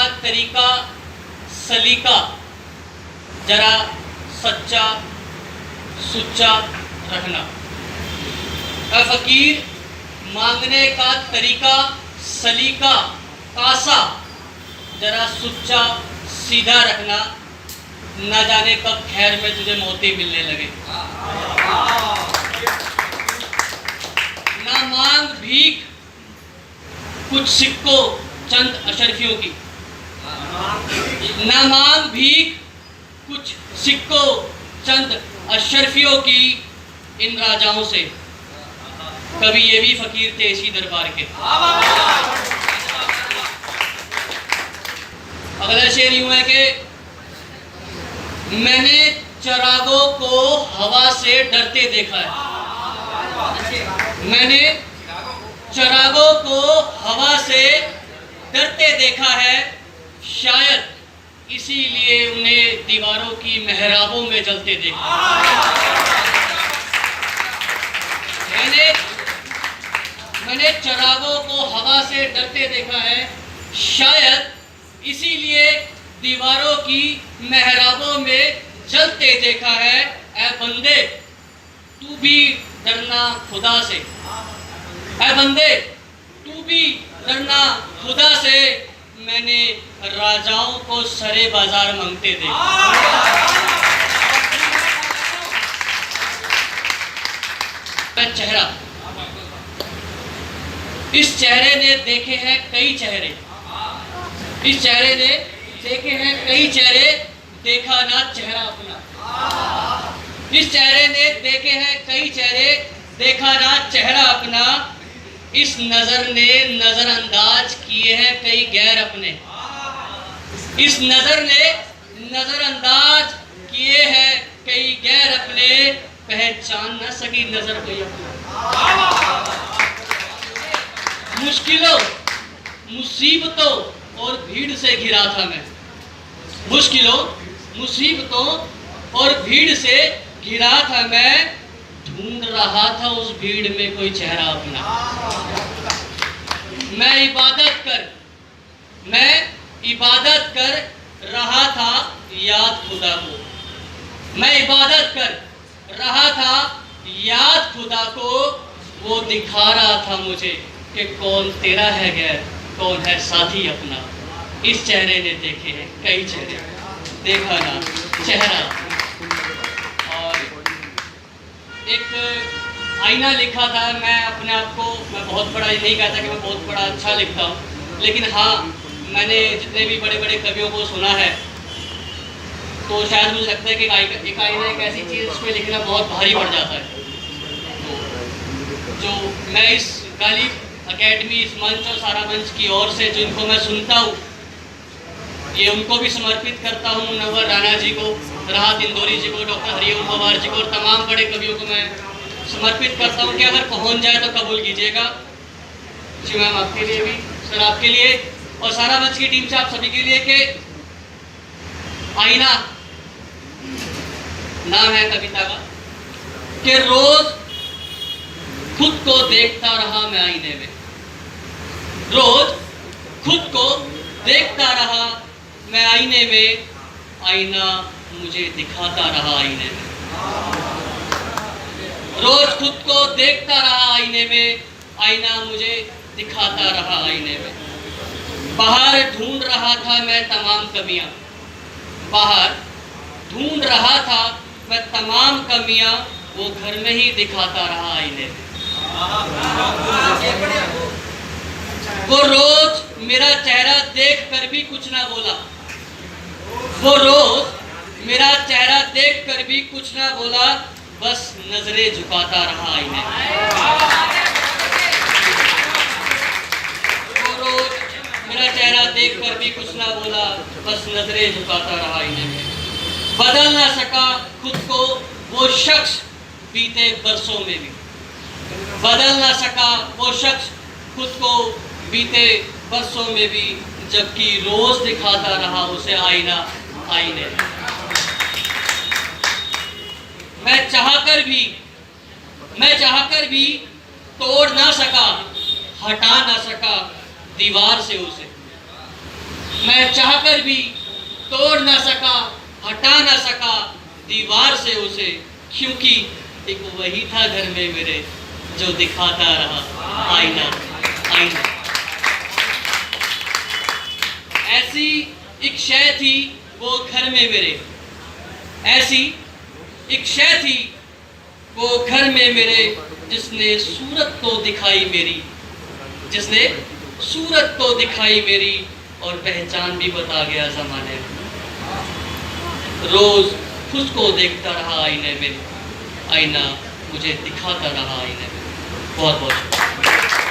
का तरीका सलीका जरा सच्चा सुच्चा रखना। ऐ फकीर मांगने का तरीका सलीका कासा जरा सुच्चा सीधा रखना, ना जाने कब खैर में तुझे मोती मिलने लगे। ना मांग भीख कुछ सिक्कों चंद अशरफियों की, ना मांग भीख कुछ सिक्कों चंद अशरफियों की इन राजाओं से। कभी ये भी फकीर थे इसी दरबार के। अगला शेर यूं है कि मैंने चरागों को हवा से डरते देखा है। मैंने चरागों को हवा से डरते देखा है, शायद इसीलिए उन्हें दीवारों की मेहराबों में जलते देखा। मैंने चरागों को हवा से डरते देखा है, शायद इसीलिए दीवारों की मेहराबों में जलते देखा है। ऐ बंदे तू भी डरना खुदा से, ऐ बंदे तू भी डरना खुदा से, मैंने राजाओं को सरे बाजार मांगते देखा। चेहरा, इस चेहरे ने देखे हैं कई चेहरे, इस चेहरे ने देखे हैं कई चेहरे, देखा ना चेहरा अपना। इस चेहरे ने देखे हैं कई चेहरे, देखा ना चेहरा अपना। इस नजर ने नजरअंदाज किए हैं कई गैर अपने, इस नजर ने नजरअंदाज किए हैं कई गैर अपने, पहचान न सकी नजर कोई अपना। मुश्किलों मुसीबतों और भीड़ से घिरा था मैं, मुश्किलों मुसीबतों और भीड़ से घिरा था मैं, ढूंढ रहा था उस भीड़ में कोई चेहरा अपना। मैं इबादत कर रहा था याद खुदा को, मैं इबादत कर रहा था याद खुदा को। वो दिखा रहा था मुझे कि कौन तेरा है गैर, कौन है साथी अपना। इस चेहरे ने देखे हैं कई चेहरे, देखा ना चेहरा। और एक आईना लिखा था, मैं अपने आप को, मैं बहुत बड़ा नहीं कहता कि मैं बहुत बड़ा अच्छा लिखता हूँ, लेकिन हाँ मैंने जितने भी बड़े बड़े कवियों को सुना है तो शायद मुझे लगता है कि एक आईना एक ऐसी चीज़ उसमें लिखना बहुत भारी पड़ जाता है। जो मैं इस गालिब अकेडमी, इस मंच और सारा मंच की ओर से जिनको मैं सुनता हूँ, ये उनको भी समर्पित करता हूँ, मुनव्वर राणा जी को, राहत इंदौरी जी को, डॉक्टर हरिओम पवार जी को और तमाम बड़े कवियों को मैं समर्पित करता हूँ कि अगर पहुँच जाए तो कबूल कीजिएगा। जी मैम आपके लिए भी, सर आपके लिए और सारा मंच की टीम से आप सभी के लिए कि आईना नाम है कविता का, कि रोज खुद को देखता रहा मैं आईने में, रोज खुद को देखता रहा मैं आईने में, आईना मुझे दिखाता रहा आईने में। रोज खुद को देखता रहा आईने में, आईना मुझे दिखाता रहा आईने में। बाहर ढूंढ रहा था मैं तमाम कमियां, बाहर ढूंढ रहा था मैं तमाम कमियां, वो घर में ही दिखाता रहा आईने में। वो रोज मेरा चेहरा देख कर भी कुछ ना बोला, वो रोज मेरा चेहरा देख कर भी कुछ ना बोला, बस नजरें झुकाता रहा आईने में। वो रोज मेरा चेहरा देख कर भी कुछ ना बोला, बस नजरें झुकाता रहा आईने में। बदल ना सका खुद को वो शख्स बीते बरसों में भी, बदल ना सका वो शख्स खुद को बीते बरसों में भी, जबकि रोज दिखाता रहा उसे आईना आईने। मैं चाहकर भी तोड़ ना सका, हटा ना सका दीवार से उसे। मैं चाहकर भी तोड़ ना सका, हटा ना सका दीवार से उसे, क्योंकि एक वही था घर में मेरे जो दिखाता रहा आईना आईना। ऐसी एक शय थी वो घर में मेरे, ऐसी एक शय थी वो घर में मेरे, जिसने सूरत तो दिखाई मेरी, जिसने सूरत तो दिखाई मेरी और पहचान भी बता गया ज़माने में। रोज़ खुद को देखता रहा आईने में, आईना मुझे दिखाता रहा आईने में। बहुत बहुत शुक्रिया।